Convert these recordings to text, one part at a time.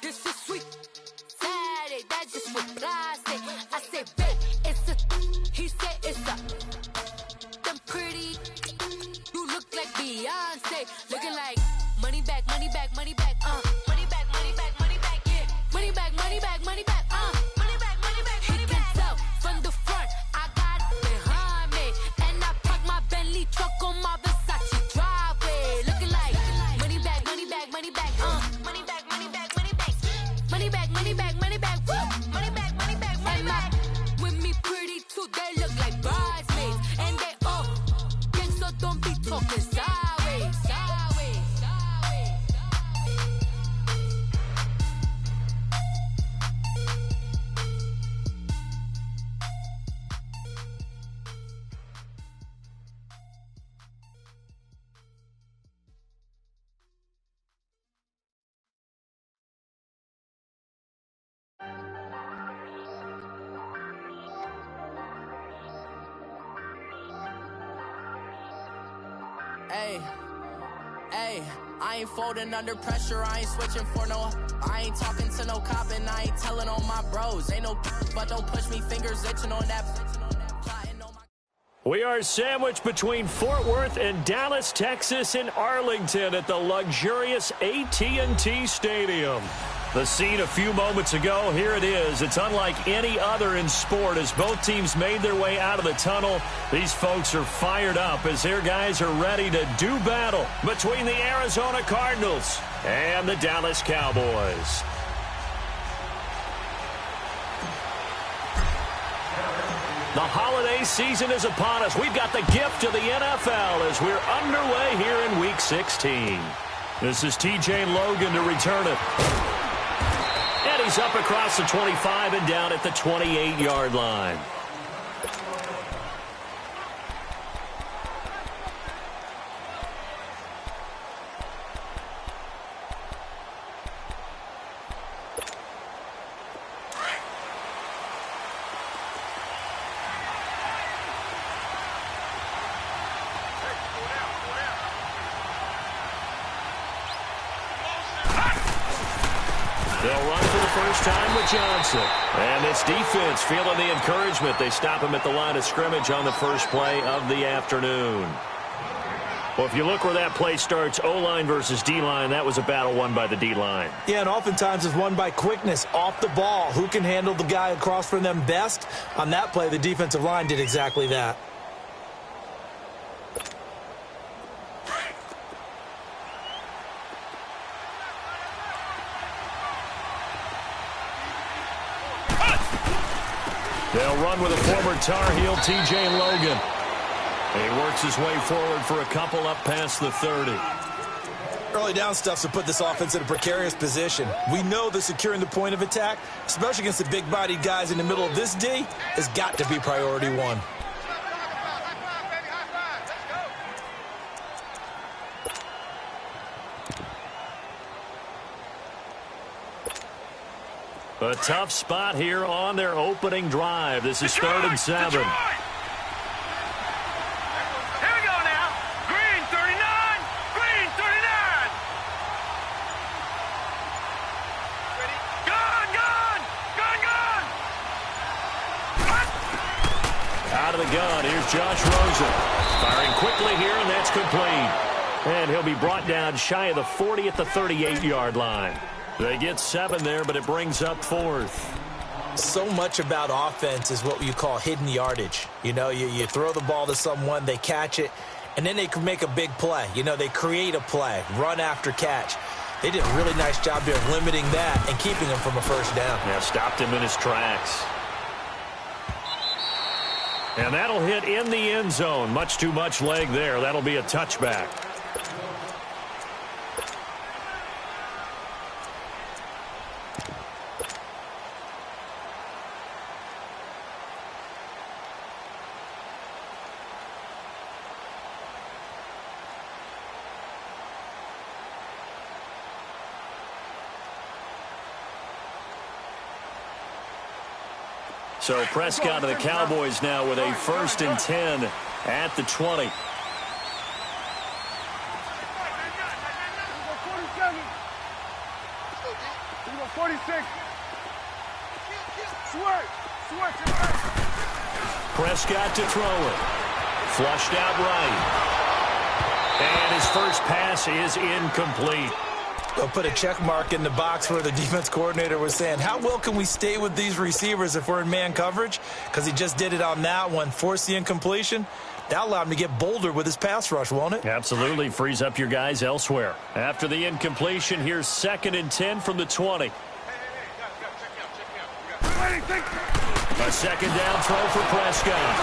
This is sweet Saturday, that's just what I say. I say, babe, it's a, he said it's a, them pretty, you look like Beyonce, looking like money back, money back, money back, money back, money back, money back, yeah, money back, money back, money back, money back, money back, money back. He can tell from the front, I got it behind me, and I park my Bentley truck on my Versace driveway, looking like money back, money back, money back, money back, money back, money back, money back, money back, money back, money back, money back, money back. With me pretty too, they look like bridesmaids, and they all gang, so don't be talking sideways, sideways, sideways. Hey, I ain't folding under pressure, I ain't switching for no, I ain't talking to no cop and I ain't telling on my bros, ain't no, but don't push me, fingers itching on that, plotting on my... We are sandwiched between Fort Worth and Dallas, Texas in Arlington at the luxurious AT&T Stadium. The scene a few moments ago, here it is. It's unlike any other in sport as both teams made their way out of the tunnel. These folks are fired up as their guys are ready to do battle between the Arizona Cardinals and the Dallas Cowboys. The holiday season is upon us. We've got the gift of the NFL as we're underway here in Week 16. This is TJ Logan to return it. And he's up across the 25 and down at the 28-yard line. They'll run for the first time with Johnson. And this defense feeling the encouragement. They stop him at the line of scrimmage on the first play of the afternoon. Well, if you look where that play starts, O-line versus D-line, that was a battle won by the D-line. Yeah, and oftentimes it's won by quickness off the ball. Who can handle the guy across from them best? On that play, the defensive line did exactly that. They'll run with a former Tar Heel, TJ Logan. He works his way forward for a couple up past the 30. Early down stuff's to put this offense in a precarious position. We know that securing the point of attack, especially against the big-bodied guys in the middle of this D, has got to be priority one. A tough spot here on their opening drive. This is 3rd and 7. Here we go now. Green 39. Green 39. Ready? Gun. Out of the gun. Here's Josh Rosen. Firing quickly here, and that's complete. And he'll be brought down shy of the 40 at the 38-yard line. They get 7 there, but it brings up 4th. So much about offense is what you call hidden yardage. You know, you throw the ball to someone, they catch it, and then they can make a big play. You know, they create a play, run after catch. They did a really nice job there of limiting that and keeping him from a first down. Yeah, stopped him in his tracks. And that'll hit in the end zone. Much too much leg there. That'll be a touchback. So Prescott of the Cowboys now with a 1st and 10 at the 20. 46. Switch. Prescott to throw it. Flushed out right. And his first pass is incomplete. They'll put a check mark in the box where the defense coordinator was saying, how well can we stay with these receivers if we're in man coverage? Because he just did it on that one, forced the incompletion. That'll allow him to get bolder with his pass rush, won't it? Absolutely. Frees up your guys elsewhere. After the incompletion, here's 2nd and 10 from the 20. A second down throw for Prescott.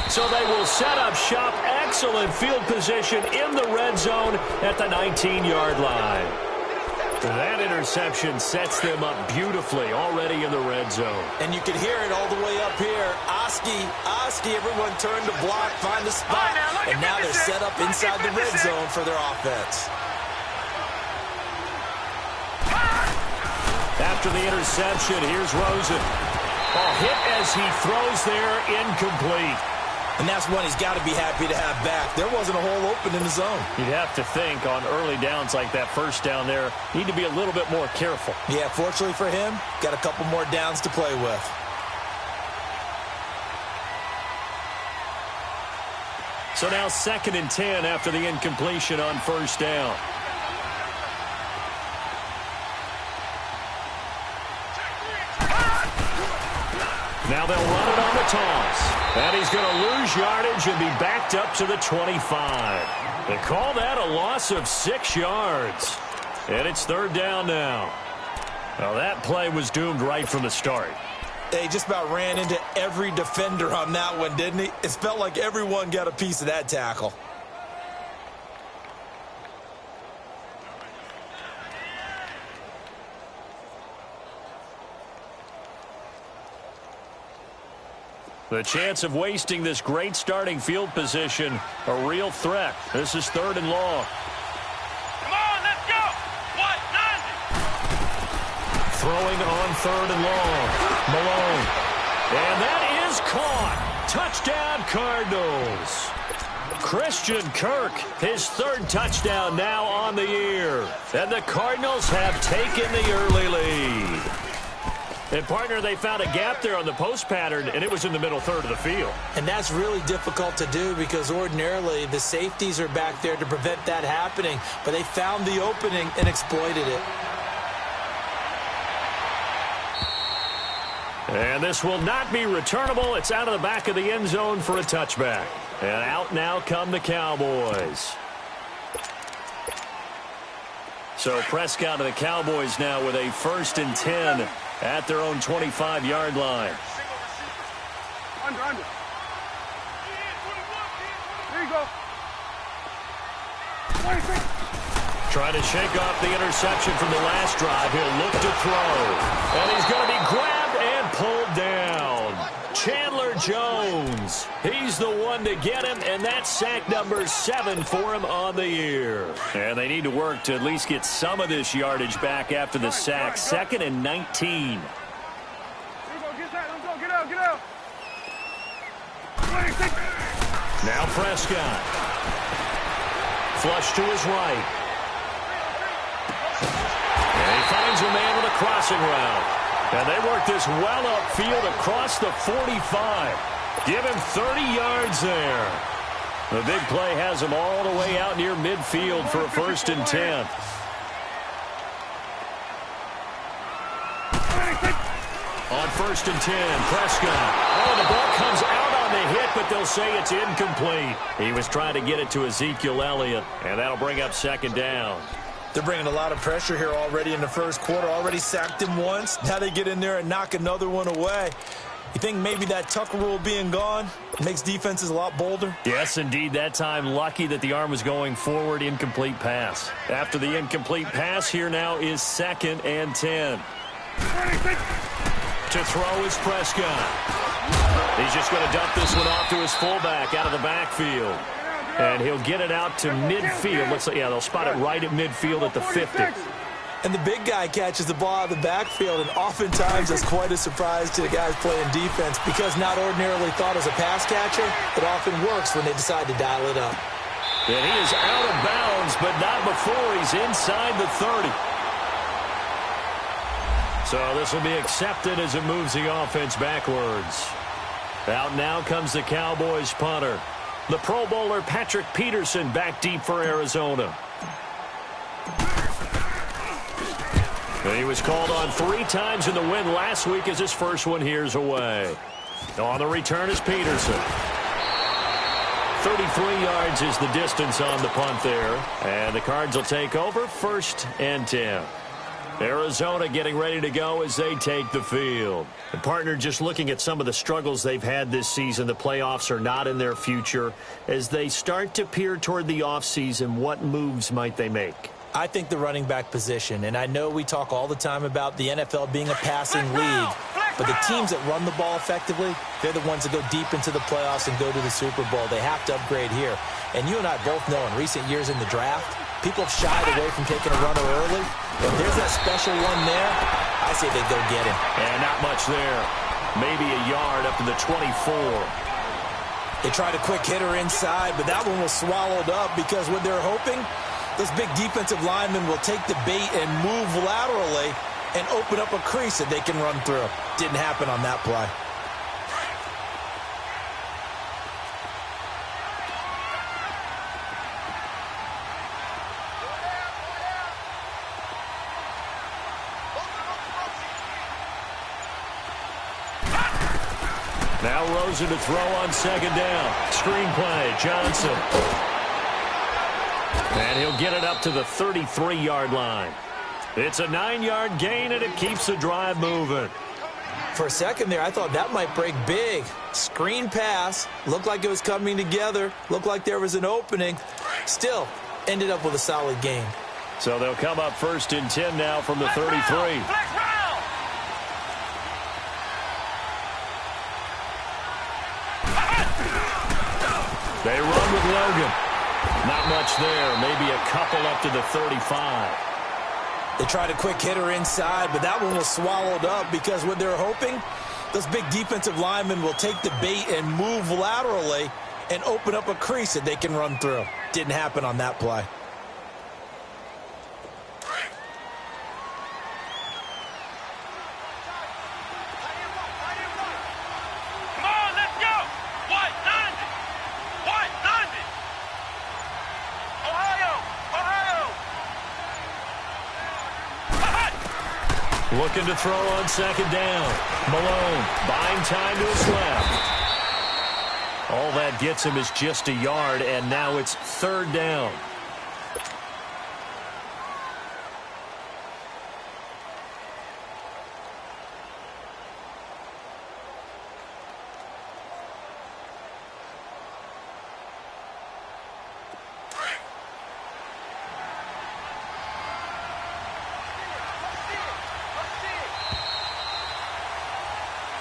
So they will set up shop. Excellent field position in the red zone at the 19-yard line. That interception sets them up beautifully already in the red zone. And you can hear it all the way up here. Oski, everyone turned to block, find a spot, and now they're set up inside the red zone for their offense. After the interception, here's Rosen. Hit as he throws there, incomplete. And that's one he's got to be happy to have back. There wasn't a hole open in the zone. You'd have to think on early downs like that first down there, need to be a little bit more careful. Yeah, fortunately for him, got a couple more downs to play with. So now 2nd and 10 after the incompletion on first down. Now they'll run it on the toss. And he's going to lose yardage and be backed up to the 25. They call that a loss of 6 yards. And it's 3rd down now. Well, that play was doomed right from the start. They just about ran into every defender on that one, didn't he? It felt like everyone got a piece of that tackle. The chance of wasting this great starting field position, a real threat. This is 3rd and long. Come on, let's go. 190. Throwing on 3rd and long. Malone. And that is caught. Touchdown, Cardinals. Christian Kirk, his 3rd touchdown now on the year. And the Cardinals have taken the early lead. And, partner, they found a gap there on the post pattern, and it was in the middle 3rd of the field. And that's really difficult to do because ordinarily the safeties are back there to prevent that happening. But they found the opening and exploited it. And this will not be returnable. It's out of the back of the end zone for a touchback. And out now come the Cowboys. So Prescott and the Cowboys now with a 1st and 10 at their own 25-yard line. Under. There you go. 26. Trying to shake off the interception from the last drive. He'll look to throw. And he's going to be grabbed and pulled down. Chandler Jones. He's the one to get him, and that's sack number 7 for him on the year. And they need to work to at least get some of this yardage back after the sack. 2nd and 19. Get out. 26. Now Prescott. Flush to his right. And he finds a man with a crossing route. And they work this well upfield across the 45. Give him 30 yards there. The big play has him all the way out near midfield for a 1st and 10. On 1st and 10, Prescott. Oh, the ball comes out on the hit, but they'll say it's incomplete. He was trying to get it to Ezekiel Elliott, and that'll bring up 2nd down. They're bringing a lot of pressure here already in the first quarter. Already sacked him once. Now they get in there and knock another one away. You think maybe that Tucker rule being gone makes defenses a lot bolder? Yes, indeed. That time, lucky that the arm was going forward. Incomplete pass. After the incomplete pass, here now is 2nd and 10. To throw is Prescott. He's just going to dump this one off to his fullback out of the backfield. And he'll get it out to midfield. They'll spot it right at midfield at the 50. And the big guy catches the ball out of the backfield, and oftentimes it's quite a surprise to the guys playing defense because not ordinarily thought as a pass catcher, it often works when they decide to dial it up. And he is out of bounds, but not before he's inside the 30. So this will be accepted as it moves the offense backwards. Out now comes the Cowboys punter. The Pro Bowler Patrick Peterson back deep for Arizona. And he was called on 3 times in the win last week as his first one here's away. On the return is Peterson. 33 yards is the distance on the punt there. And the Cards will take over 1st and 10. Arizona getting ready to go as they take the field. The partner, just looking at some of the struggles they've had this season, the playoffs are not in their future. As they start to peer toward the offseason, what moves might they make? I think the running back position, and I know we talk all the time about the NFL being a passing league, but the teams that run the ball effectively, they're the ones that go deep into the playoffs and go to the Super Bowl. They have to upgrade here. And you and I both know in recent years in the draft, people have shied away from taking a runner early. If there's that special one there, I say they go get him. And not much there. Maybe a yard up to the 24. They tried a quick hitter inside, but that one was swallowed up because what they're hoping, this big defensive lineman will take the bait and move laterally and open up a crease that they can run through. Didn't happen on that play. Now Rosen to throw on 2nd down. Screen play, Johnson. And he'll get it up to the 33-yard line. It's a 9-yard gain, and it keeps the drive moving. For a second there, I thought that might break big. Screen pass. Looked like it was coming together. Looked like there was an opening. Still, ended up with a solid gain. So they'll come up 1st and 10 now from the 33. They run with Logan. Not much there. Maybe a couple up to the 35. They tried a quick hitter inside, but that one was swallowed up because what they're hoping, this big defensive lineman will take the bait and move laterally and open up a crease that they can run through. Didn't happen on that play. Looking to throw on 2nd down. Malone buying time to his left. All that gets him is just a yard, and now it's 3rd down.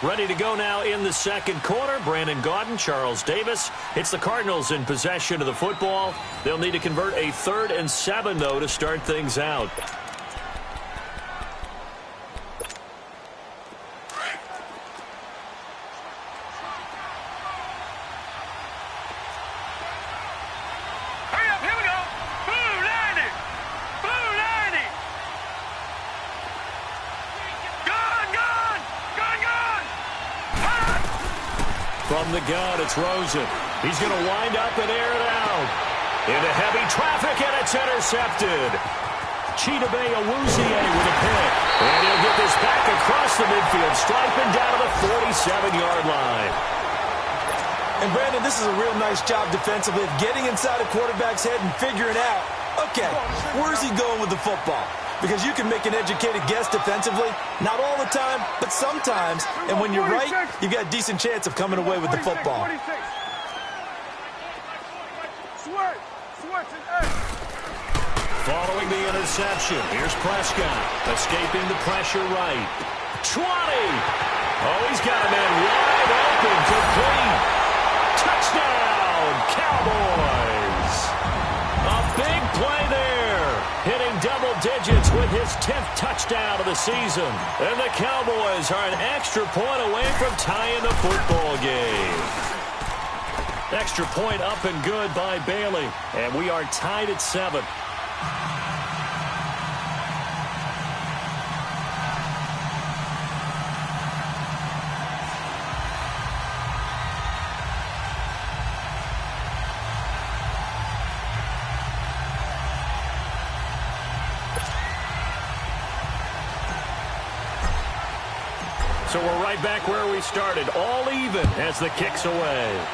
Ready to go now in the 2nd quarter. Brandon Gaudin, Charles Davis. It's the Cardinals in possession of the football. They'll need to convert a 3rd and 7, though, to start things out. From the gun, it's Rosen. He's going to wind up and air it out. Into heavy traffic, and it's intercepted. Chidobe Awuzie with a pick. And he'll get this back across the midfield, striping down to the 47-yard line. And, Brandon, this is a real nice job defensively of getting inside a quarterback's head and figuring out, okay, where's he going with the football? Because you can make an educated guess defensively, not all the time, but sometimes. And when you're right, you've got a decent chance of coming away with the football. Following the interception, here's Prescott, escaping the pressure right. 20! Oh, he's got a man wide open, complete. Touchdown, Cowboys! A big play there, hitting double digits with his 10th touchdown of the season. And the Cowboys are an extra point away from tying the football game. Extra point up and good by Bailey. And we are tied at 7. So we're right back where we started, all even as the kick's away.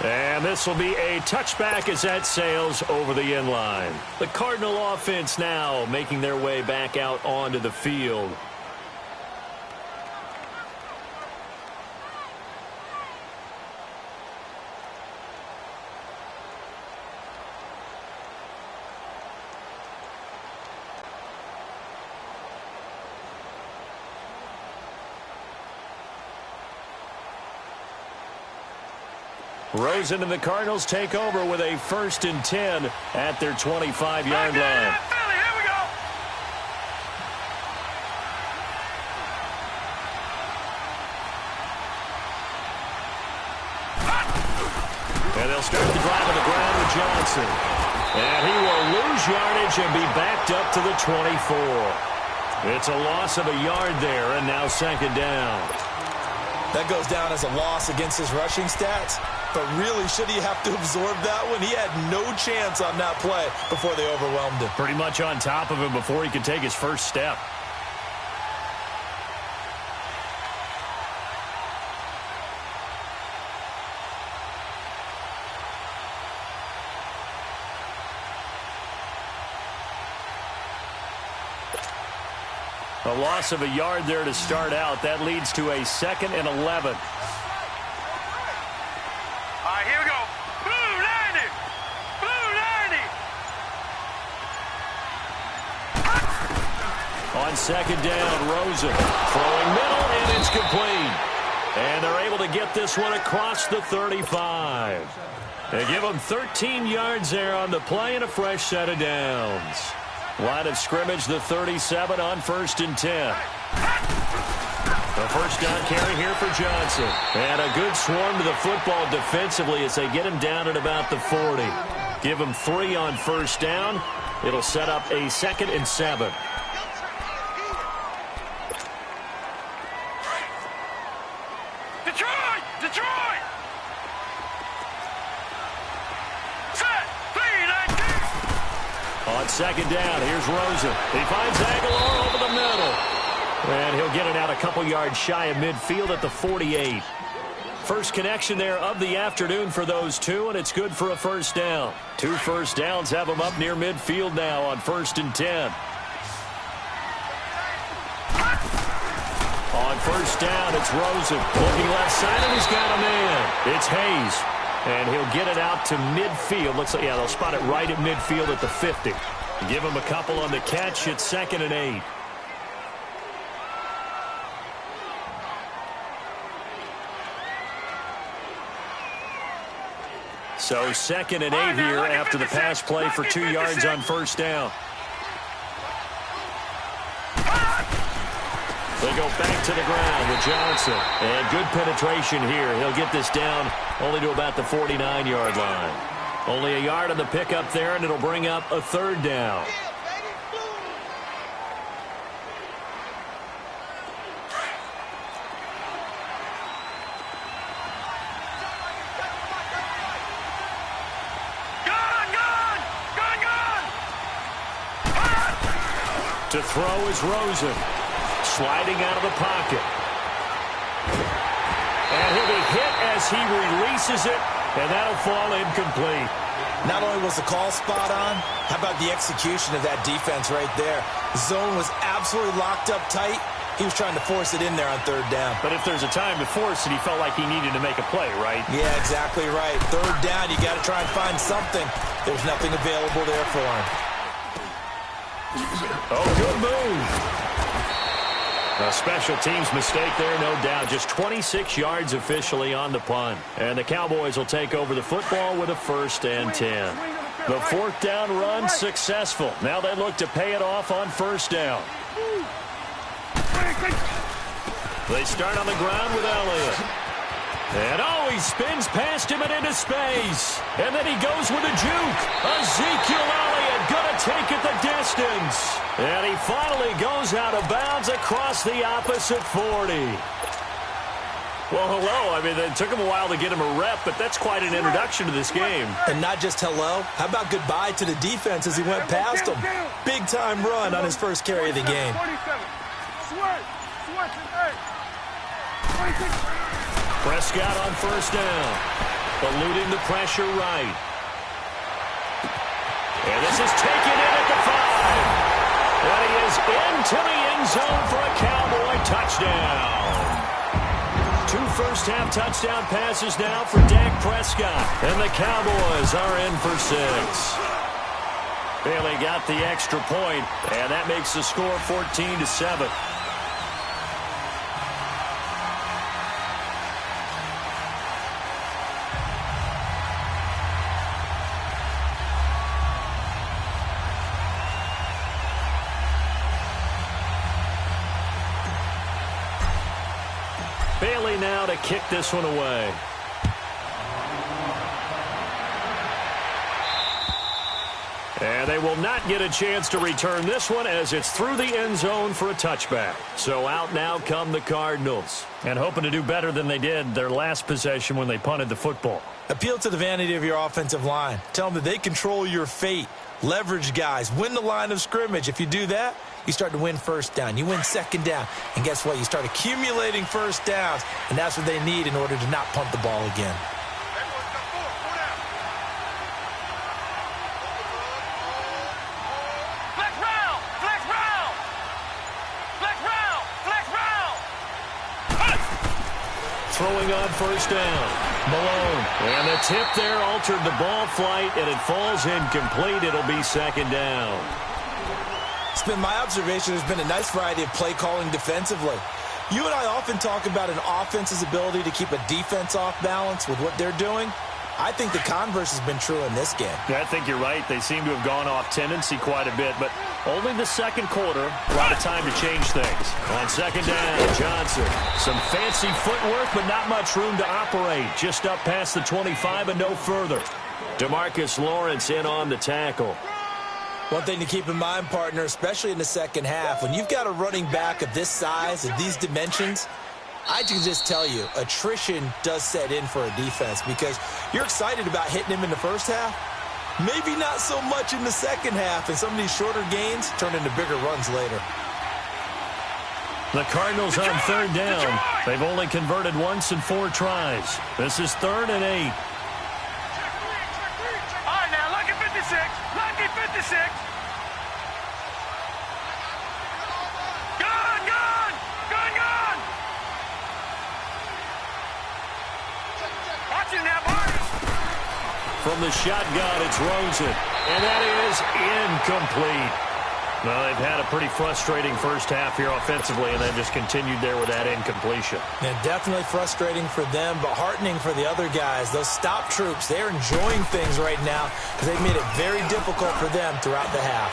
And this will be a touchback as that sails over the end line. The Cardinal offense now making their way back out onto the field. Rosen and the Cardinals take over with a 1st and 10 at their 25-yard line. Here we go. And they'll start the drive on the ground with Johnson. And he will lose yardage and be backed up to the 24. It's a loss of a yard there, and now 2nd down. That goes down as a loss against his rushing stats. But really, should he have to absorb that one? He had no chance on that play before they overwhelmed him. Pretty much on top of him before he could take his first step. A loss of a yard there to start out. That leads to a 2nd and 11. Here we go. Blue 90. Blue 90. On 2nd down, Rosen throwing middle, and it's complete. And they're able to get this one across the 35. They give them 13 yards there on the play and a fresh set of downs. Line of scrimmage, the 37 on 1st and 10. The 1st down carry here for Johnson. And a good swarm to the football defensively as they get him down at about the 40. Give him 3 on 1st down. It'll set up a 2nd and 7. Detroit! Detroit! Set! 3-19! On 2nd down, here's Rosen. He finds Aguilar over the middle. And he'll get it out a couple yards shy of midfield at the 48. First connection there of the afternoon for those two, and it's good for a 1st down. 2 first downs have them up near midfield now on 1st and 10. On 1st down, it's Rosen. Looking left side, and he's got a man. It's Hayes. And he'll get it out to midfield. Looks like, yeah, they'll spot it right at midfield at the 50. Give him a couple on the catch. It's 2nd and 8. So 2nd and 8 here after the pass play for 2 yards on 1st down. They go back to the ground with Johnson. And good penetration here. He'll get this down only to about the 49-yard line. Only a yard on the pickup there, and it'll bring up a 3rd down. To throw is Rosen. Sliding out of the pocket. And he'll be hit as he releases it, and that'll fall incomplete. Not only was the call spot on, how about the execution of that defense right there? The zone was absolutely locked up tight. He was trying to force it in there on 3rd down. But if there's a time to force it, he felt like he needed to make a play, right? Yeah, exactly right. 3rd down, you got to try and find something. There's nothing available there for him. Oh, good move. A special teams mistake there, no doubt. Just 26 yards officially on the punt. And the Cowboys will take over the football with a 1st and 10. The 4th down run successful. Now they look to pay it off on 1st down. They start on the ground with Elliott. And oh, he spins past him and into space. And then he goes with a juke. Ezekiel Elliott gonna take it the distance. And he finally goes out of bounds across the opposite 40. Well, hello. I mean, it took him a while to get him a rep, but that's quite an introduction to this game. And not just hello. How about goodbye to the defense as he went past him? Big-time run on his first carry of the game. Prescott on first down. Eluding the pressure right. And this is taken in at the 5. And he is into the end zone for a Cowboy touchdown. 2 first-half touchdown passes now for Dak Prescott. And the Cowboys are in for 6. Bailey got the extra point, and that makes the score 14-7. Bailey now to kick this one away. And they will not get a chance to return this one as it's through the end zone for a touchback. So out now come the Cardinals. And hoping to do better than they did their last possession when they punted the football. Appeal to the vanity of your offensive line. Tell them that they control your fate. Leverage guys. Win the line of scrimmage. If you do that, you start to win first down. You win second down. And guess what? You start accumulating first downs. And that's what they need in order to not punt the ball again. Throwing on first down. Malone. And the tip there altered the ball flight, and it falls incomplete. It'll be second down. It's been my observation there's been a nice variety of play calling defensively. You and I often talk about an offense's ability to keep a defense off balance with what they're doing. I think the converse has been true in this game. Yeah, I think you're right. They seem to have gone off tendency quite a bit, but only the second quarter brought a time to change things. On second down, Johnson. Some fancy footwork, but not much room to operate. Just up past the 25 and no further. DeMarcus Lawrence in on the tackle. One thing to keep in mind, partner, especially in the second half, when you've got a running back of this size, of these dimensions, I can just tell you, attrition does set in for a defense because you're excited about hitting him in the first half. Maybe not so much in the second half, and some of these shorter gains turn into bigger runs later. The Cardinals on third down. They've only converted once in 4 tries. This is 3rd and 8. All right, now, lucky 56. Lucky 56. From the shotgun, it's Rosen. And that is incomplete. Well, they've had a pretty frustrating first half here offensively, and then just continued there with that incompletion. Yeah, definitely frustrating for them, but heartening for the other guys. Those stop troops, they're enjoying things right now because they've made it very difficult for them throughout the half.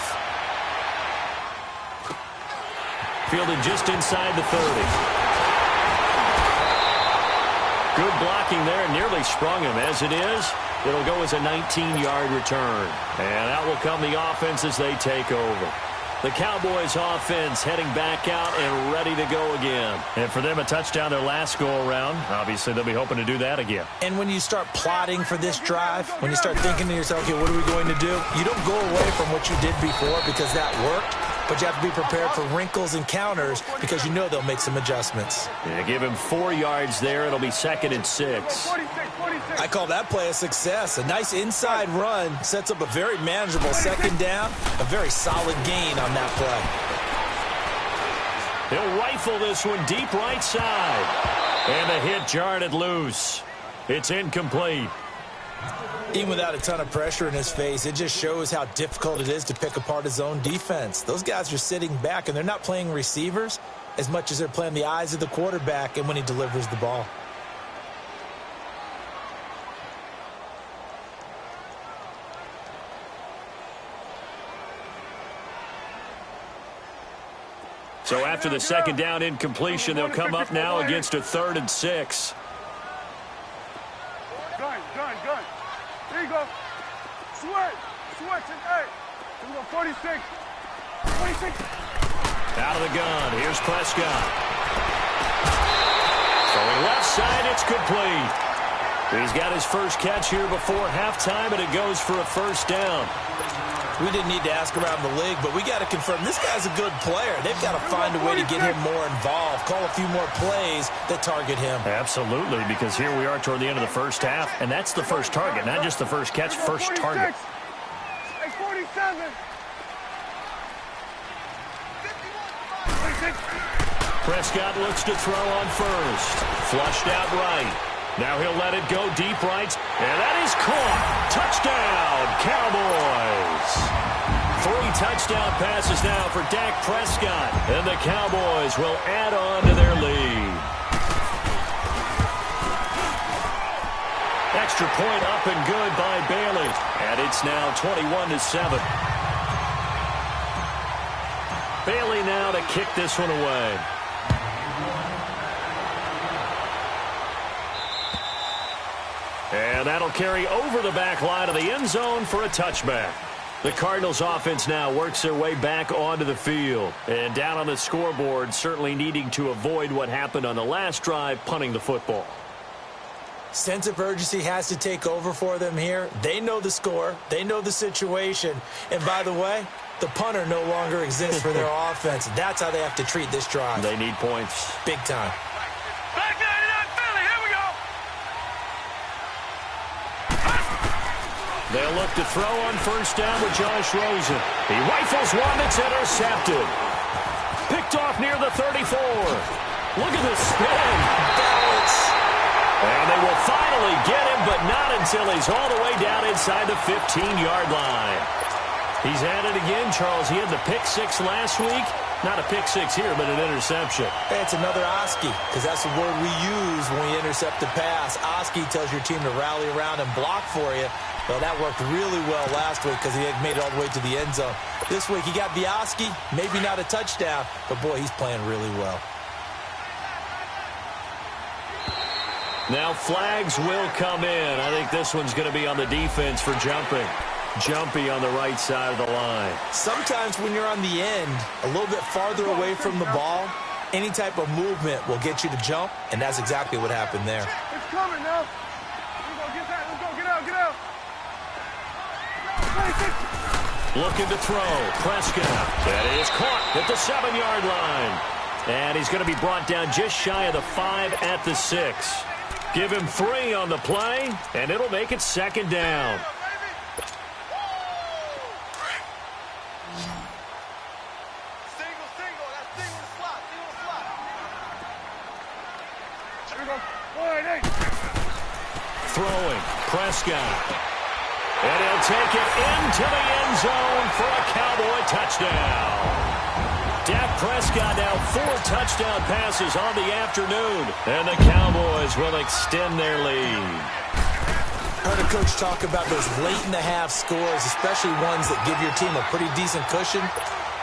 Fielded just inside the 30. Good blocking there, nearly sprung him. As it is, it'll go as a 19-yard return. And out will come the offense as they take over. The Cowboys offense heading back out and ready to go again. And for them, a touchdown their last go-around. Obviously, they'll be hoping to do that again. And when you start plotting for this drive, when you start thinking to yourself, okay, what are we going to do? You don't go away from what you did before because that worked. But you have to be prepared for wrinkles and counters because you know they'll make some adjustments. Yeah, give him 4 yards there. It'll be 2nd and 6. I call that play a success. A nice inside run sets up a very manageable second down. A very solid gain on that play. He'll rifle this one deep right side. And a hit jarred it loose. It's incomplete. Even without a ton of pressure in his face, it just shows how difficult it is to pick apart his own defense. Those guys are sitting back, and they're not playing receivers as much as they're playing the eyes of the quarterback and when he delivers the ball. So after the second down incompletion, they'll come up now against a 3rd and 6. Gun. There you go. Switch and 8. We go 46. 46. Out of the gun. Here's Prescott. Going left side, it's complete. He's got his first catch here before halftime, and it goes for a first down. We didn't need to ask around the league, but we got to confirm this guy's a good player. They've got to find a way to get him more involved, call a few more plays that target him. Absolutely, because here we are toward the end of the first half, and that's the first target, not just the first catch, first target. Hey, 47. Prescott looks to throw on first. Flushed out right. Now he'll let it go deep right, and that is caught. Touchdown, Cowboys. 3 touchdown passes now for Dak Prescott, and the Cowboys will add on to their lead. Extra point up and good by Bailey, and it's now 21-7. Bailey now to kick this one away. And that'll carry over the back line of the end zone for a touchback. The Cardinals offense now works their way back onto the field. And down on the scoreboard, certainly needing to avoid what happened on the last drive, punting the football. Sense of urgency has to take over for them here. They know the score. They know the situation. And by the way, the punter no longer exists for their offense. That's how they have to treat this drive. They need points. Big time. They'll look to throw on first down with Josh Rosen. He rifles one that's intercepted. Picked off near the 34. Look at the spin. Balance. And they will finally get him, but not until he's all the way down inside the 15-yard line. He's at it again, Charles. He had the pick 6 last week. Not a pick 6 here, but an interception. Hey, it's another Oski, because that's the word we use when we intercept the pass. Oski tells your team to rally around and block for you. Well, that worked really well last week because he had made it all the way to the end zone. This week he got the Oski, maybe not a touchdown, but boy, he's playing really well. Now flags will come in. I think this one's going to be on the defense for jumping. Jumpy on the right side of the line. Sometimes when you're on the end, a little bit farther away from the ball, any type of movement will get you to jump, and that's exactly what happened there. It's coming now. Let's go, get that. Let's go, get out, get out. Looking to throw. Prescott. That is caught at the 7-yard line. And he's going to be brought down just shy of the 5 at the 6. Give him 3 on the play, and it'll make it 2nd down. Throwing. Prescott. And he'll take it into the end zone for a Cowboy touchdown. Dak Prescott now 4 touchdown passes on the afternoon. And the Cowboys will extend their lead. Heard a coach talk about those late-in-the-half scores, especially ones that give your team a pretty decent cushion.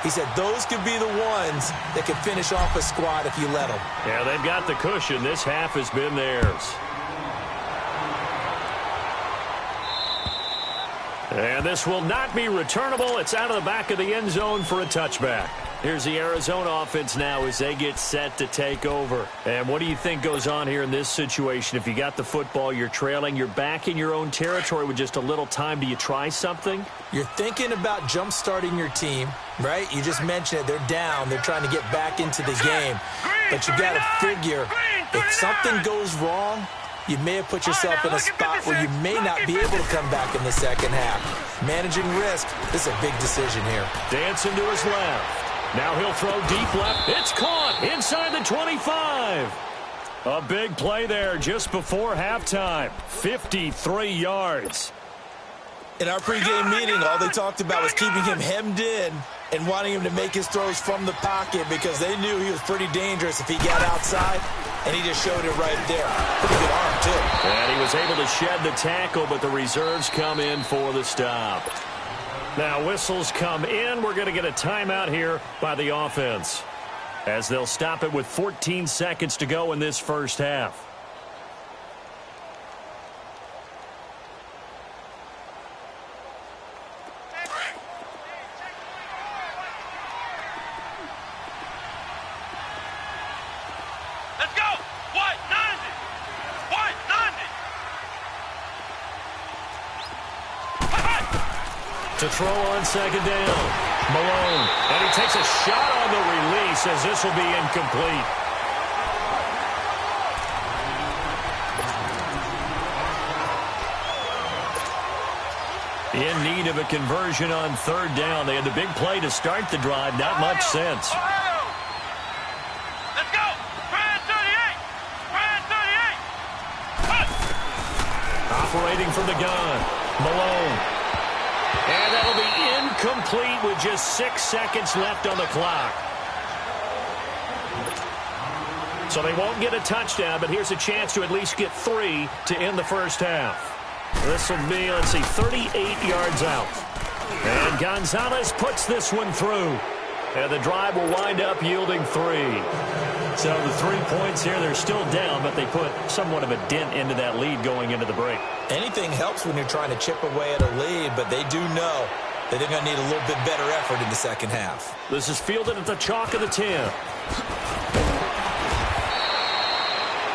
He said those could be the ones that could finish off a squad if you let them. Yeah, they've got the cushion. This half has been theirs. And this will not be returnable. It's out of the back of the end zone for a touchback. Here's the Arizona offense now as they get set to take over. And what do you think goes on here in this situation? If you got the football, you're trailing, you're back in your own territory with just a little time. Do you try something? You're thinking about jump-starting your team, right? You just mentioned it. They're down. They're trying to get back into the game. But you got to figure if something goes wrong, you may have put yourself in a spot where you may not be able to come back in the second half. Managing risk, this is a big decision here. Dancing to his left. Now he'll throw deep left. It's caught inside the 25. A big play there just before halftime. 53 yards. In our pregame meeting, all they talked about was keeping him hemmed in and wanting him to make his throws from the pocket because they knew he was pretty dangerous if he got outside, and he just showed it right there. Pretty good arm, too. And he was able to shed the tackle, but the reserves come in for the stop. Now whistles come in. We're going to get a timeout here by the offense as they'll stop it with 14 seconds to go in this first half. Let's go. What? 9 To throw on second down. Malone. And he takes a shot on the release as this will be incomplete. In need of a conversion on third down. They had the big play to start the drive. Not much sense. Let's go! Brand 38! Brand 38! Operating from the gun. Malone. And that'll be incomplete with just 6 seconds left on the clock. So they won't get a touchdown, but here's a chance to at least get 3 to end the first half. This will be, 38 yards out. And Gonzalez puts this one through. And the drive will wind up yielding 3. So the 3 points here, they're still down, but they put somewhat of a dent into that lead going into the break. Anything helps when you're trying to chip away at a lead, but they do know that they're going to need a little bit better effort in the second half. This is fielded at the chalk of the 10.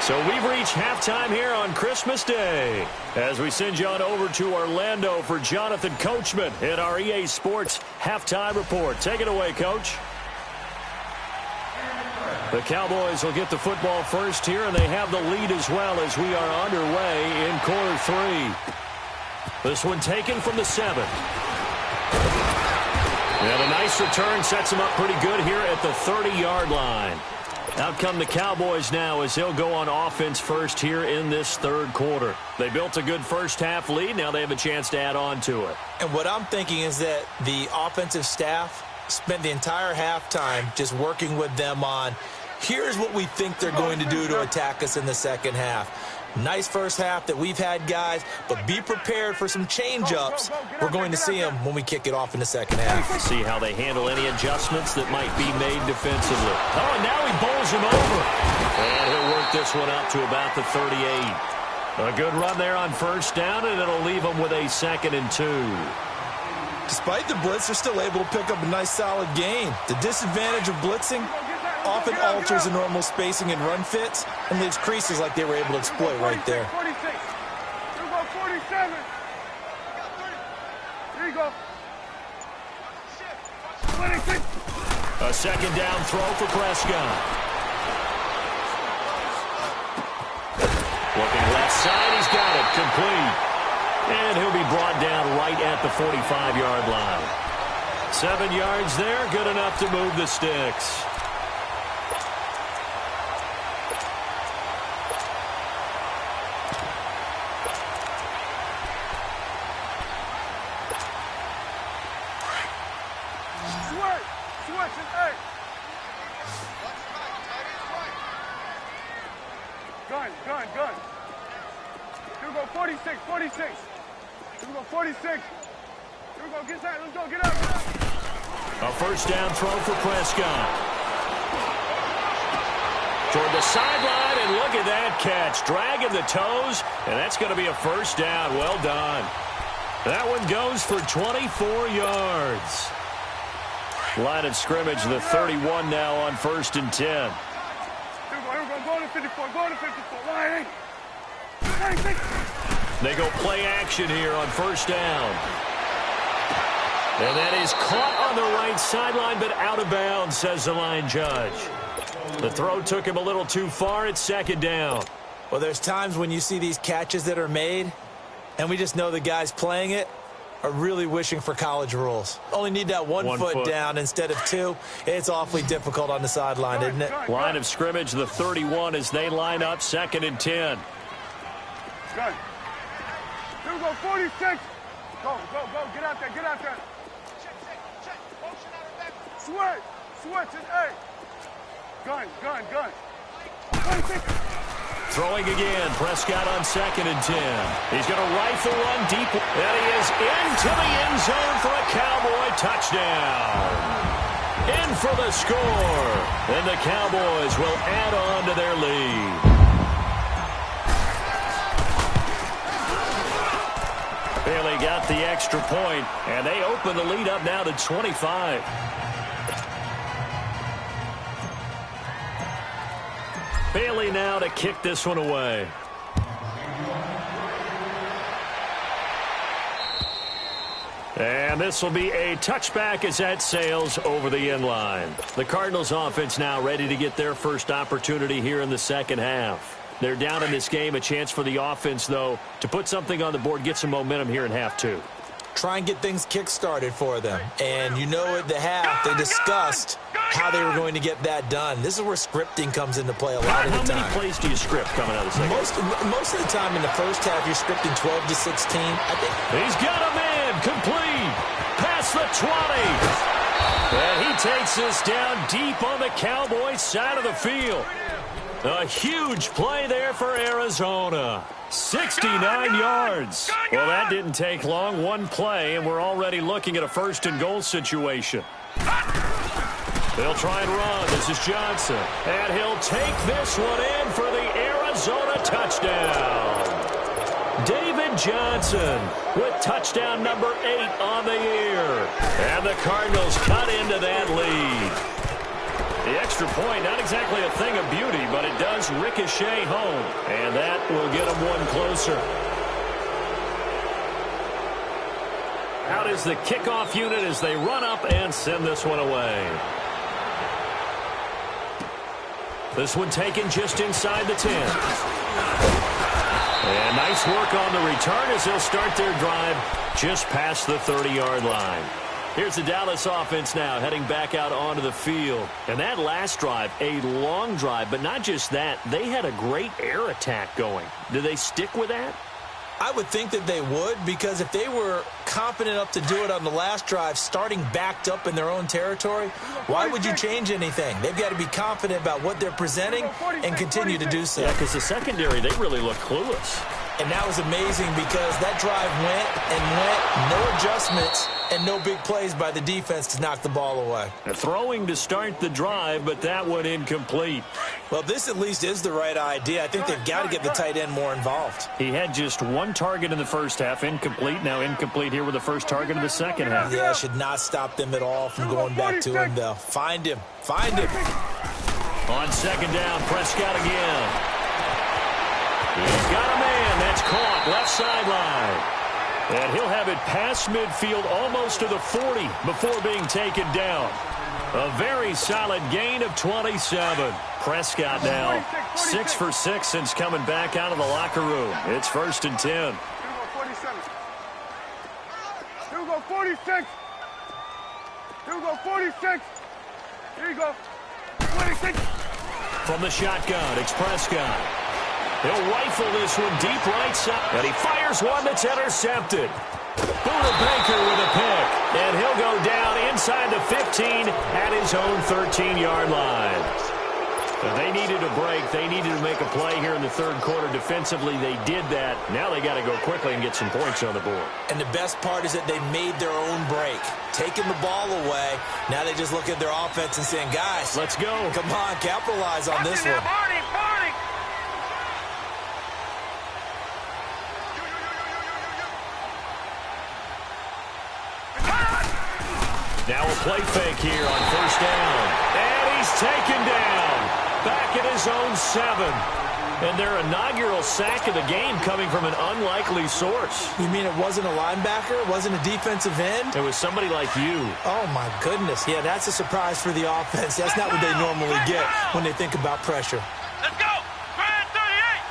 So we've reached halftime here on Christmas Day as we send you on over to Orlando for Jonathan Coachman in our EA Sports Halftime Report. Take it away, Coach. The Cowboys will get the football first here, and they have the lead as well as we are underway in quarter 3. This one taken from the 7. And a nice return sets them up pretty good here at the 30-yard line. Out come the Cowboys now as they'll go on offense first here in this third quarter. They built a good first half lead. Now they have a chance to add on to it. And what I'm thinking is that the offensive staff spent the entire halftime just working with them on, here's what we think they're going to do to attack us in the second half. Nice first half that we've had, guys, but be prepared for some change-ups. We're going to see them when we kick it off in the second half. See how they handle any adjustments that might be made defensively. Oh, and now he bowls him over. And he'll work this one out to about the 38. A good run there on first down, and it'll leave them with a 2nd and 2. Despite the blitz, they're still able to pick up a nice, solid gain. The disadvantage of blitzing often alters the normal spacing and run fits and leaves creases like they were able to exploit right there. 46. Here we go, 47. Here you go. 26. A second down throw for Prescott. Looking left side, he's got it, complete. And he'll be brought down right at the 45-yard line. 7 yards there, good enough to move the sticks. Gun. Here we go, 46. Here we go, 46. Here we go, get that, let's go, get out. A first down throw for Prescott. Toward the sideline, and look at that catch. Dragging the toes, and that's going to be a first down. Well done. That one goes for 24 yards. Line of scrimmage, the 31 now on 1st and 10. Go to 54, go to 54. Line 8. They go play action here on first down. And that is caught on the right sideline, but out of bounds, says the line judge. The throw took him a little too far. It's 2nd down. Well, there's times when you see these catches that are made, and we just know the guys playing it are really wishing for college rules. Only need that one foot down instead of 2. It's awfully difficult on the sideline, isn't it? Line of scrimmage, the 31 as they line up, 2nd and 10. Gun. Here we go, 46. Go, get out there. Switch, and 8. Gun. 26. Throwing again, Prescott on 2nd and 10. He's going to rifle one deep, and he is into the end zone for a Cowboy touchdown. In for the score, and the Cowboys will add on to their lead. Bailey got the extra point, and they open the lead up now to 25. Bailey now to kick this one away. And this will be a touchback as that sails over the end line. The Cardinals offense now ready to get their first opportunity here in the second half. They're down in this game. A chance for the offense, though, to put something on the board, get some momentum here in half two. Try and get things kick-started for them. And you know at the half, they discussed how they were going to get that done. This is where scripting comes into play a lot of the time. How many plays do you script coming out of the second? Most of the time in the first half, you're scripting 12 to 16. I think. He's got a man complete. Past the 20. And he takes this down deep on the Cowboys side of the field. A huge play there for Arizona. 69 yards. Well, that didn't take long. One play, and we're already looking at a first-and-goal situation. They'll try and run. This is Johnson. And he'll take this one in for the Arizona touchdown. David Johnson with touchdown number 8 on the year. And the Cardinals cut into that lead. The extra point, not exactly a thing of beauty, but it does ricochet home. And that will get them one closer. Out is the kickoff unit as they run up and send this one away. This one taken just inside the 10. And nice work on the return as they'll start their drive just past the 30-yard line. Here's the Dallas offense now heading back out onto the field. And that last drive, a long drive, but not just that. They had a great air attack going. Do they stick with that? I would think that they would, because if they were confident enough to do it on the last drive, starting backed up in their own territory, why would you change anything? They've got to be confident about what they're presenting and continue to do so. Yeah, because the secondary, they really look clueless. And that was amazing because that drive went and went, no adjustments, and no big plays by the defense to knock the ball away. Throwing to start the drive, but that one incomplete. Well, this at least is the right idea. I think they've got to get the tight end more involved. He had just one target in the first half, incomplete. Now incomplete here with the first target of the second half. Yeah, should not stop them at all from going back to him, though. Find him. Find him. On second down, Prescott again. He's got a man. That's caught left sideline. And he'll have it past midfield almost to the 40 before being taken down. A very solid gain of 27. Prescott now 6 for 6 since coming back out of the locker room. It's 1st and 10. 46. 46. Here you go. 26. From the shotgun, it's Prescott. He'll rifle this one deep right side. And he fires one that's intercepted. Buda Baker with a pick. And he'll go down inside the 15 at his own 13-yard line. So they needed a break. They needed to make a play here in the third quarter. Defensively, they did that. Now they got to go quickly and get some points on the board. And the best part is that they made their own break. Taking the ball away. Now they just look at their offense and saying, guys, let's go. Come on, capitalize on this one. Now a play fake here on first down. And he's taken down. Back at his own 7. And their inaugural sack of the game coming from an unlikely source. You mean it wasn't a linebacker? It wasn't a defensive end? It was somebody like you. Oh, my goodness. Yeah, that's a surprise for the offense. That's not what they normally get when they think about pressure. Let's go. Brand 38.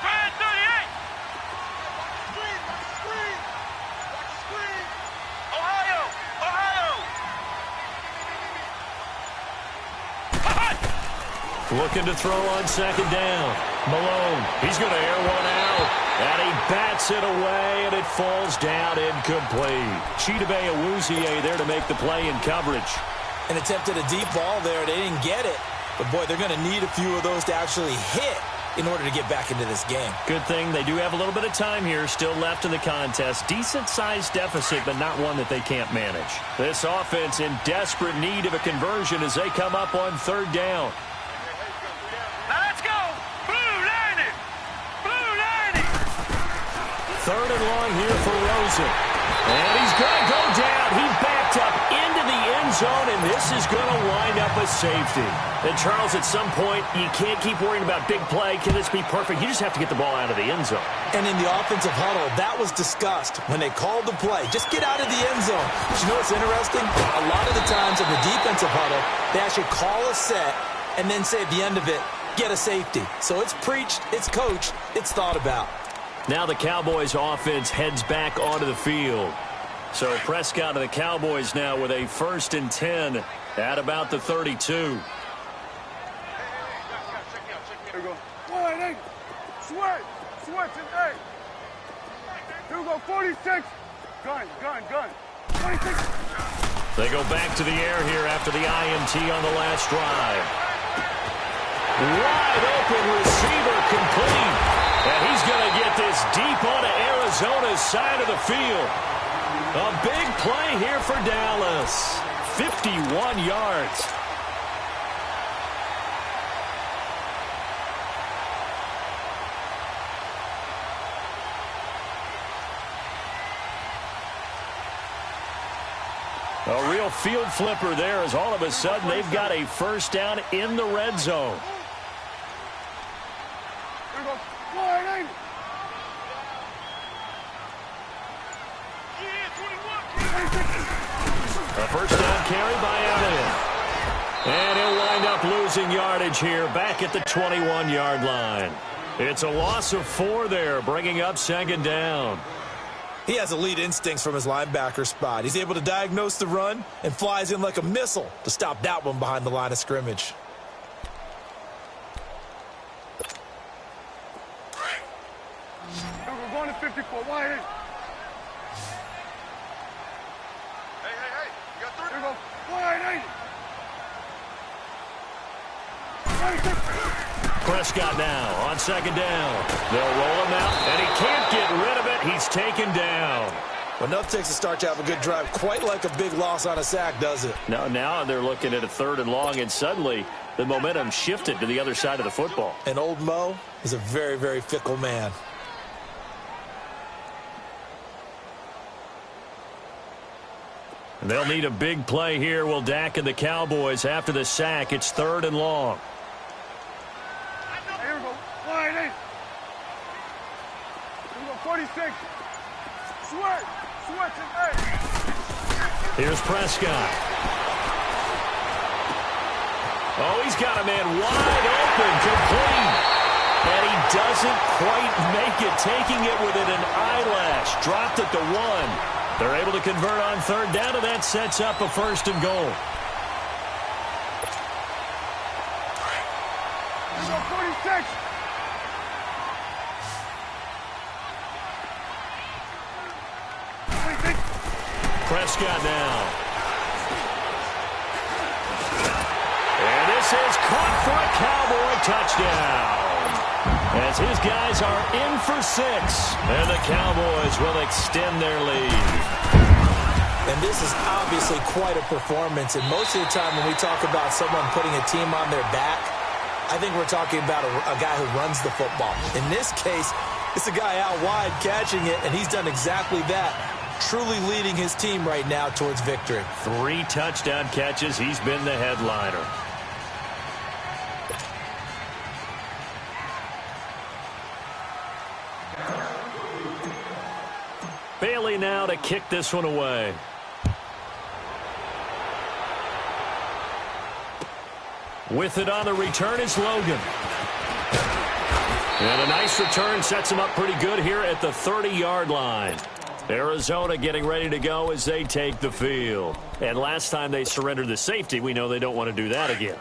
Brand 38. Screen. Ohio. Looking to throw on second down. Malone, he's going to air one out. And he bats it away, and it falls down incomplete. Chidobe Awuzie there to make the play in coverage. And attempted a deep ball there. They didn't get it. But, boy, they're going to need a few of those to actually hit in order to get back into this game. Good thing they do have a little bit of time here still left in the contest. Decent-sized deficit, but not one that they can't manage. This offense in desperate need of a conversion as they come up on third down. Let's go. Blue 90. Blue 90. Third and long here for Rosen. And he's going to go down. He backed up into into the end zone, and this is going to wind up a safety. And, Charles, at some point, you can't keep worrying about big play. Can this be perfect? You just have to get the ball out of the end zone. And in the offensive huddle, that was discussed when they called the play. Just get out of the end zone. But you know what's interesting? A lot of the times in the defensive huddle, they actually call a set and then say at the end of it, get a safety. So it's preached, it's coached, it's thought about. Now the Cowboys offense heads back onto the field. So Prescott and the Cowboys now with a 1st and 10 at about the 32. Here we go. 1-8. Switch. Switch and 8. Here we go. 46. Gun. 46. They go back to the air here after the INT on the last drive. Wide open receiver complete. And he's going to get this deep onto Arizona's side of the field. A big play here for Dallas. 51 yards. A real field flipper there as all of a sudden they've got a 1st down in the red zone. Here we go. 1-8. A 1st down carry by Elliott. And he'll wind up losing yardage here back at the 21-yard line. It's a loss of 4 there, bringing up 2nd down. He has elite instincts from his linebacker spot. He's able to diagnose the run and flies in like a missile to stop that one behind the line of scrimmage. We're going to 54. 1-8. Hey. You got 3. Here we go. 1-8. Prescott now on 2nd down. They'll roll him out, and he can't get rid of it. He's taken down. Well, enough takes to start to have a good drive. Quite like a big loss on a sack, does it? Now they're looking at a 3rd and long, and suddenly the momentum shifted to the other side of the football. And old Mo is a very, very fickle man. And they'll need a big play here. Will Dak and the Cowboys after the sack. It's 3rd and long. Here we go. 1-8. Here we go. 46. Switch and 8. Here's Prescott. Oh, he's got a man wide open, complete. And he doesn't quite make it, taking it within an eyelash. Dropped at the 1. They're able to convert on 3rd down, and that sets up a 1st and goal. Here we go. 46. Prescott now. And this is caught for a Cowboy touchdown. As his guys are in for 6. And the Cowboys will extend their lead. And this is obviously quite a performance. And most of the time when we talk about someone putting a team on their back, I think we're talking about a guy who runs the football. In this case, it's a guy out wide catching it, and he's done exactly that. Truly leading his team right now towards victory. 3 touchdown catches. He's been the headliner. Bailey now to kick this one away. With it on the return is Logan. And a nice return sets him up pretty good here at the 30-yard line. Arizona getting ready to go as they take the field. And last time they surrendered the safety, we know they don't want to do that again.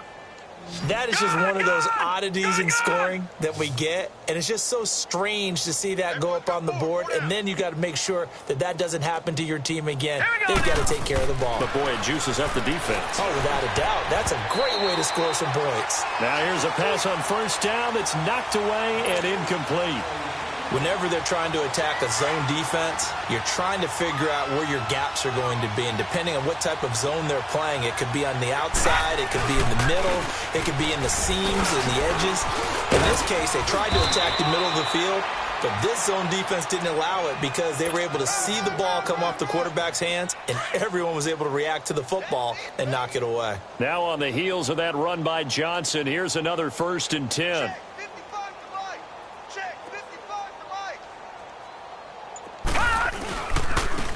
That is just one of those oddities in scoring that we get, and it's just so strange to see that go up on the board, and then you got to make sure that that doesn't happen to your team again. They've got to take care of the ball. But boy, it juices up the defense. Oh, without a doubt. That's a great way to score some points. Now here's a pass on 1st down that's knocked away and incomplete. Whenever they're trying to attack a zone defense, you're trying to figure out where your gaps are going to be. And depending on what type of zone they're playing, it could be on the outside, it could be in the middle, it could be in the seams and the edges. In this case, they tried to attack the middle of the field, But this zone defense didn't allow it because they were able to see the ball come off the quarterback's hands, and everyone was able to react to the football and knock it away. Now on the heels of that run by Johnson, here's another 1st and 10.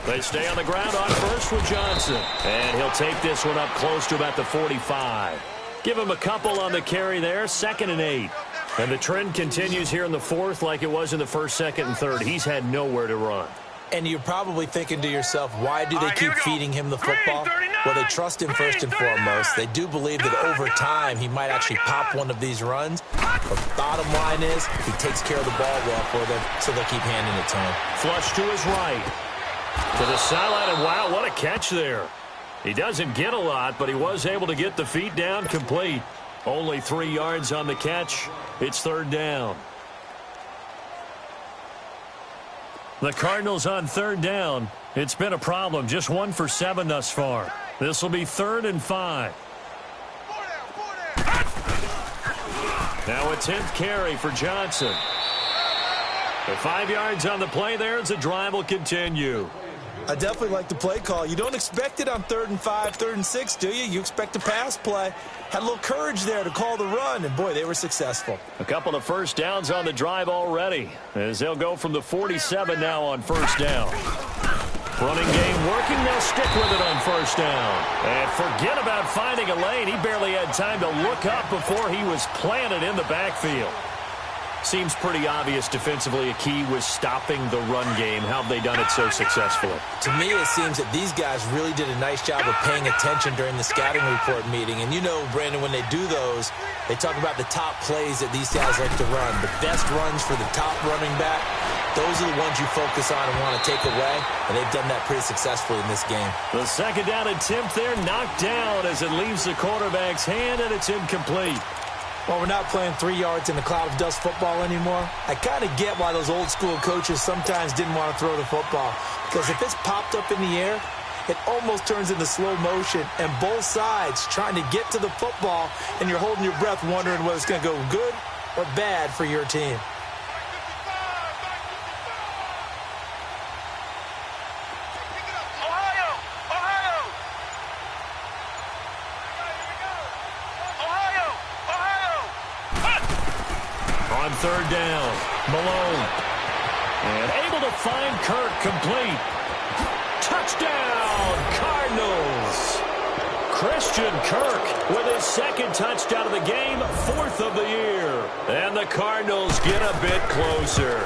They stay on the ground on first with Johnson. And he'll take this one up close to about the 45. Give him a couple on the carry there, 2nd and 8. And the trend continues here in the 4th like it was in the 1st, 2nd, and 3rd. He's had nowhere to run. And you're probably thinking to yourself, why do they keep feeding him the football? Well, they trust him first and foremost. They do believe that over time he might actually pop one of these runs. But bottom line is he takes care of the ball well for them, so they'll keep handing it to him. Flush to his right. To the sideline, and wow, what a catch there. He doesn't get a lot, but he was able to get the feet down complete. Only 3 yards on the catch. It's 3rd down. The Cardinals on 3rd down. It's been a problem. Just 1 for 7 thus far. This will be 3rd and 5. Now a 10th carry for Johnson. The 5 yards on the play there as the drive will continue. I definitely like the play call. You don't expect it on 3rd and 5, 3rd and 6, do you? You expect a pass play. Had a little courage there to call the run, and boy, they were successful. A couple of 1st downs on the drive already, as they'll go from the 47 now on 1st down. Running game working, they'll stick with it on 1st down. And forget about finding a lane. He barely had time to look up before he was planted in the backfield. Seems pretty obvious defensively a key was stopping the run game. How have they done it so successfully? To me, it seems that these guys really did a nice job of paying attention during the scouting report meeting. And you know, Brandon, when they do those, they talk about the top plays that these guys like to run. The best runs for the top running back, those are the ones you focus on and want to take away. And they've done that pretty successfully in this game. The 2nd down attempt there knocked down as it leaves the quarterback's hand, and it's incomplete. Well, we're not playing 3 yards in a cloud of dust football anymore. I kind of get why those old school coaches sometimes didn't want to throw the football. Because if it's popped up in the air, it almost turns into slow motion. And both sides trying to get to the football, and you're holding your breath wondering whether it's going to go good or bad for your team. On 3rd down, Malone. And able to find Kirk complete. Touchdown, Cardinals. Christian Kirk with his 2nd touchdown of the game, 4th of the year. And the Cardinals get a bit closer.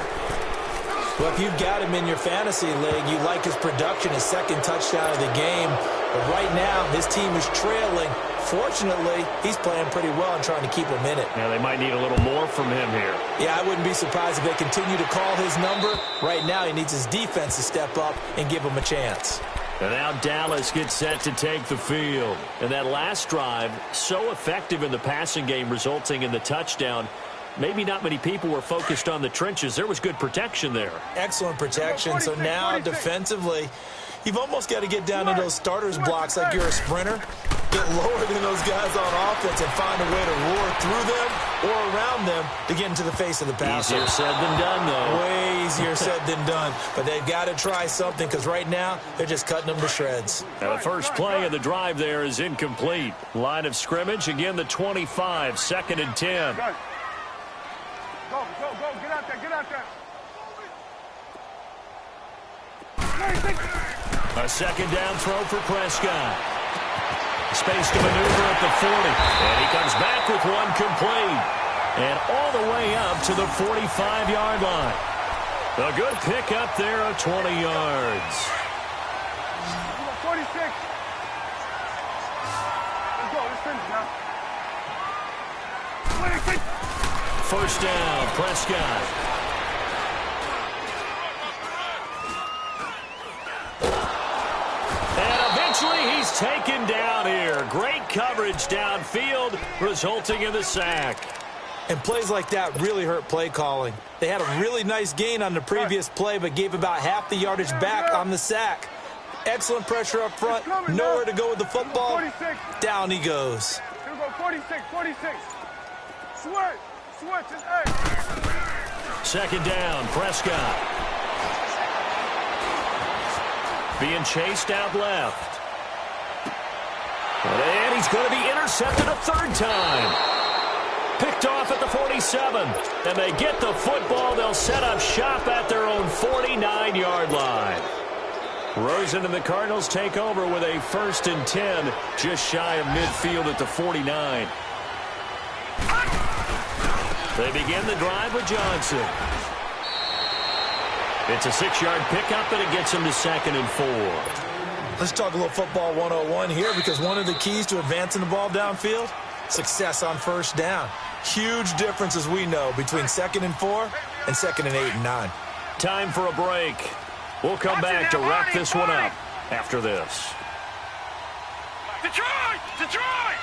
Well, if you've got him in your fantasy league, you like his production, his 2nd touchdown of the game. But right now, his team is trailing. Fortunately, he's playing pretty well and trying to keep him in it. Yeah, they might need a little more from him here. Yeah, I wouldn't be surprised if they continue to call his number. Right now, he needs his defense to step up and give him a chance. And now Dallas gets set to take the field. And that last drive, so effective in the passing game, resulting in the touchdown. Maybe not many people were focused on the trenches. There was good protection there. Excellent protection. So now, defensively, you've almost got to get down to those starters blocks like you're a sprinter. Get lower than those guys on offense and find a way to roar through them or around them to get into the face of the passer. Easier said than done, though. Way easier said than done. But they've got to try something because right now they're just cutting them to shreds. Now the first play of the drive there is incomplete. Line of scrimmage, again the 25, 2nd and 10. Go, get out there, get out there. A 2nd down throw for Prescott. Space to maneuver at the 40. And he comes back with one complete. And all the way up to the 45-yard line. A good pickup there of 20 yards. 46. Let's go, let's finish now. 26. 1st down, Prescott. And eventually he's taken down here. Great coverage downfield, resulting in the sack. And plays like that really hurt play calling. They had a really nice gain on the previous play, but gave about half the yardage back on the sack. Excellent pressure up front. Nowhere to go with the football. Down he goes. Here we go, 46, 46. Switch, it's 8. Second down, Prescott. Being chased out left. And he's going to be intercepted a third time. Picked off at the 47. And they get the football. They'll set up shop at their own 49-yard line. Rosen and the Cardinals take over with a 1st and 10, just shy of midfield at the 49. They begin the drive with Johnson. It's a 6-yard pickup, and it gets him to 2nd and 4. Let's talk a little football 101 here, because one of the keys to advancing the ball downfield, success on first down. Huge difference, as we know, between 2nd and 4 and 2nd and 8 and 9. Time for a break. We'll come back to wrap this one up after this. Detroit! Detroit!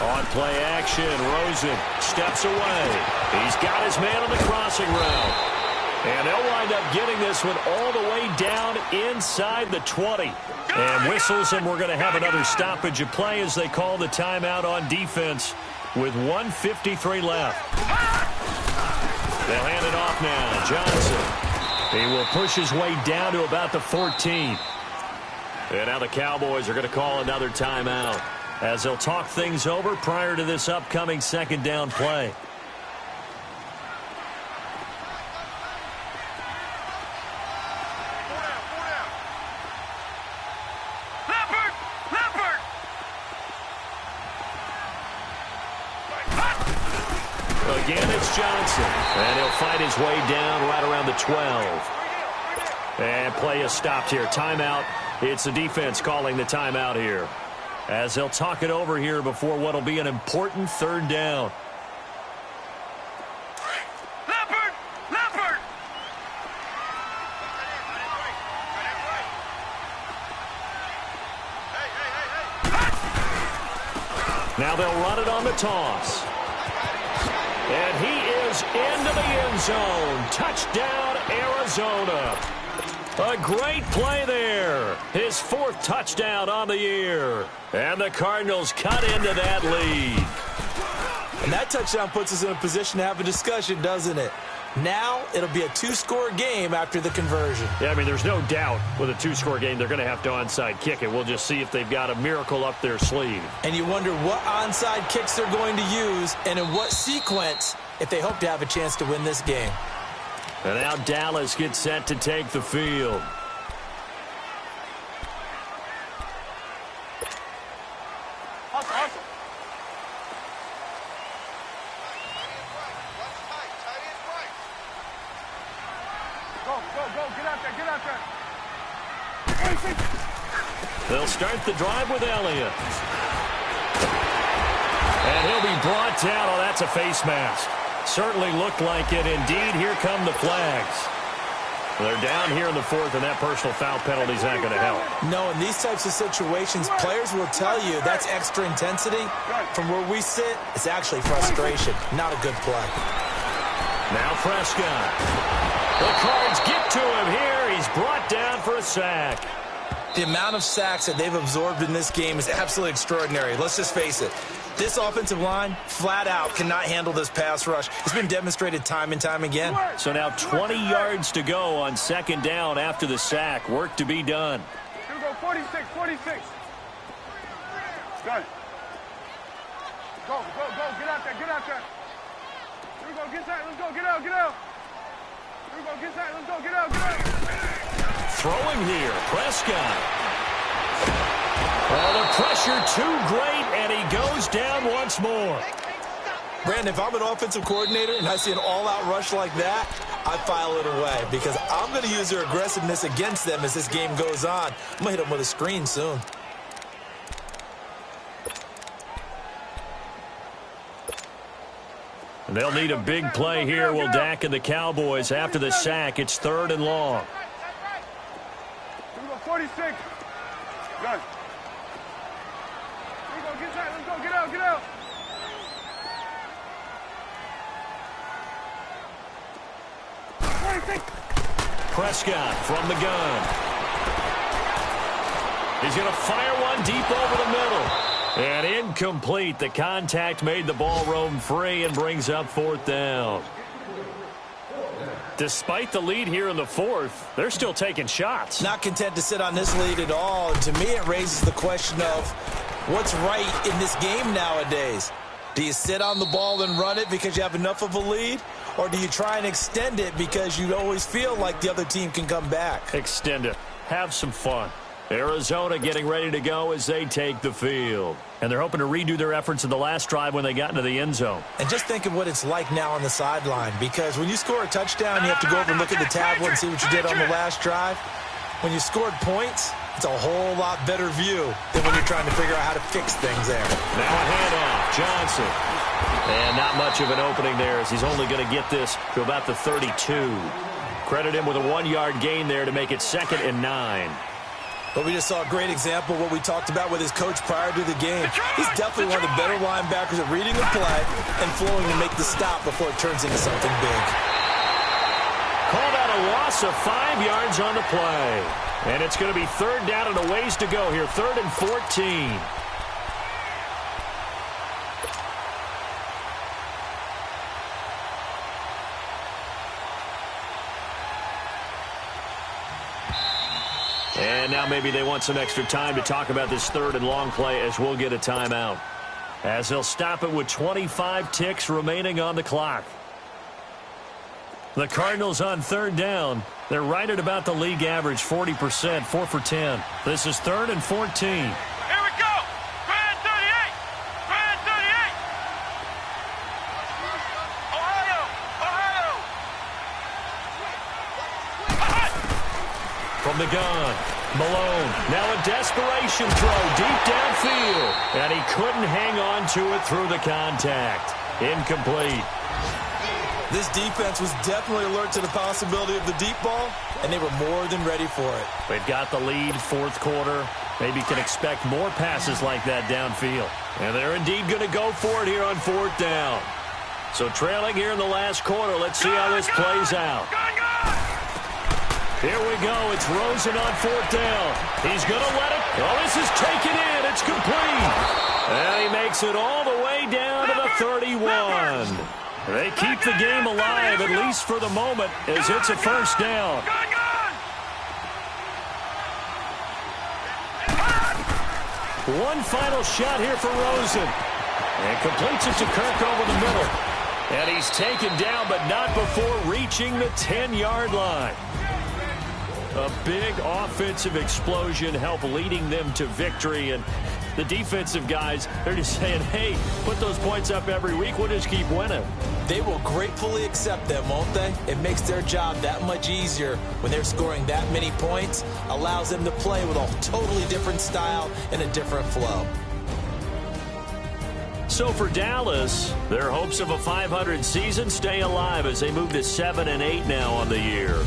On play action, Rosen steps away. He's got his man on the crossing route. And they'll wind up getting this one all the way down inside the 20. And whistles, and we're going to have another stoppage of play as they call the timeout on defense with 1:53 left. They'll hand it off now. Johnson. He will push his way down to about the 14. And now the Cowboys are going to call another timeout as they'll talk things over prior to this upcoming second down play. Again, it's Johnson. And he'll fight his way down right around the 12. And play is stopped here. Timeout. It's the defense calling the timeout here, as they'll talk it over here before what will be an important third down. Leopard! Now they'll run it on the toss. And he is into the end zone. Touchdown, Arizona. A great play there. His 4th touchdown on the year. And the Cardinals cut into that lead. And that touchdown puts us in a position to have a discussion, doesn't it? Now it'll be a 2-score game after the conversion. Yeah, I mean, there's no doubt with a 2-score game they're going to have to onside kick it. We'll just see if they've got a miracle up their sleeve. And you wonder what onside kicks they're going to use and in what sequence if they hope to have a chance to win this game. And now Dallas gets set to take the field. Hustle. Go. Get out there. They'll start the drive with Elliott. And he'll be brought down. Oh, that's a face mask. Certainly looked like it. Indeed, here come the flags. They're down here in the 4th, and that personal foul penalty is not going to help. No, in these types of situations, players will tell you that's extra intensity. From where we sit, it's actually frustration, not a good play. Now Prescott. The Cards get to him here. He's brought down for a sack. The amount of sacks that they've absorbed in this game is absolutely extraordinary. Let's just face it. This offensive line, flat out, cannot handle this pass rush. It's been demonstrated time and time again. So now 20 yards to go on second down after the sack. Work to be done. Here we go, 46. Done. Go. Get out there. Here we go, get out. Let's go, get out. Here we go, get out. Let's go, get out. Throwing here, Prescott. Oh, the pressure too great, and he goes down once more. Brandon, if I'm an offensive coordinator and I see an all-out rush like that, I file it away because I'm going to use their aggressiveness against them as this game goes on. I'm going to hit them with a screen soon. And they'll need a big play here, will Dak and the Cowboys. After the sack, it's 3rd and long. Here we go, 46. Done. Here we go, get out. Let's go, get out. Prescott from the gun. He's going to fire one deep over the middle. And Incomplete. The contact made the ball roam free and brings up 4th down. Despite the lead here in the 4th, they're still taking shots. Not content to sit on this lead at all. And to me, it raises the question of what's right in this game nowadays. Do you sit on the ball and run it because you have enough of a lead? Or do you try and extend it because you always feel like the other team can come back? Extend it. Have some fun. Arizona getting ready to go as they take the field. And they're hoping to redo their efforts in the last drive when they got into the end zone. And just think of what it's like now on the sideline, because when you score a touchdown, you have to go over and look at the tablet and see what you did on the last drive. When you scored points, it's a whole lot better view than when you're trying to figure out how to fix things there. Now a handoff. Johnson. And not much of an opening there as he's only going to get this to about the 32. Credit him with a 1-yard gain there to make it 2nd and 9. But we just saw a great example of what we talked about with his coach prior to the game. He's definitely one of the better linebackers at reading the play and flowing to make the stop before it turns into something big. Called out a loss of 5 yards on the play. And it's going to be 3rd down and a ways to go here. 3rd and 14. And now maybe they want some extra time to talk about this 3rd and long play as we'll get a timeout. As they'll stop it with 25 ticks remaining on the clock. The Cardinals on 3rd down. They're right at about the league average, 40%, 4 for 10. This is 3rd and 14. Here we go. Grand 38. Grand 38. Ohio. From the gun, Malone. Now a desperation throw deep downfield. And he couldn't hang on to it through the contact. Incomplete. This defense was definitely alert to the possibility of the deep ball, and they were more than ready for it. They've got the lead, 4th quarter. Maybe can expect more passes like that downfield. And they're indeed going to go for it here on 4th down. So trailing here in the last quarter, let's see how this plays out. Here we go. It's Rosen on 4th down. He's going to let it. Oh, this is taken in. It's complete. And he makes it all the way down to the 31. They keep the game alive, at least for the moment, as it's a 1st down. One final shot here for Rosen. And completes it to Kirk over the middle. And he's taken down, but not before reaching the 10-yard line. A big offensive explosion help leading them to victory. And the defensive guys, they're just saying, hey, put those points up every week. We'll just keep winning. They will gratefully accept them, won't they? It makes their job that much easier when they're scoring that many points. Allows them to play with a totally different style and a different flow. So for Dallas, their hopes of a 500 season stay alive as they move to 7-8 now on the year.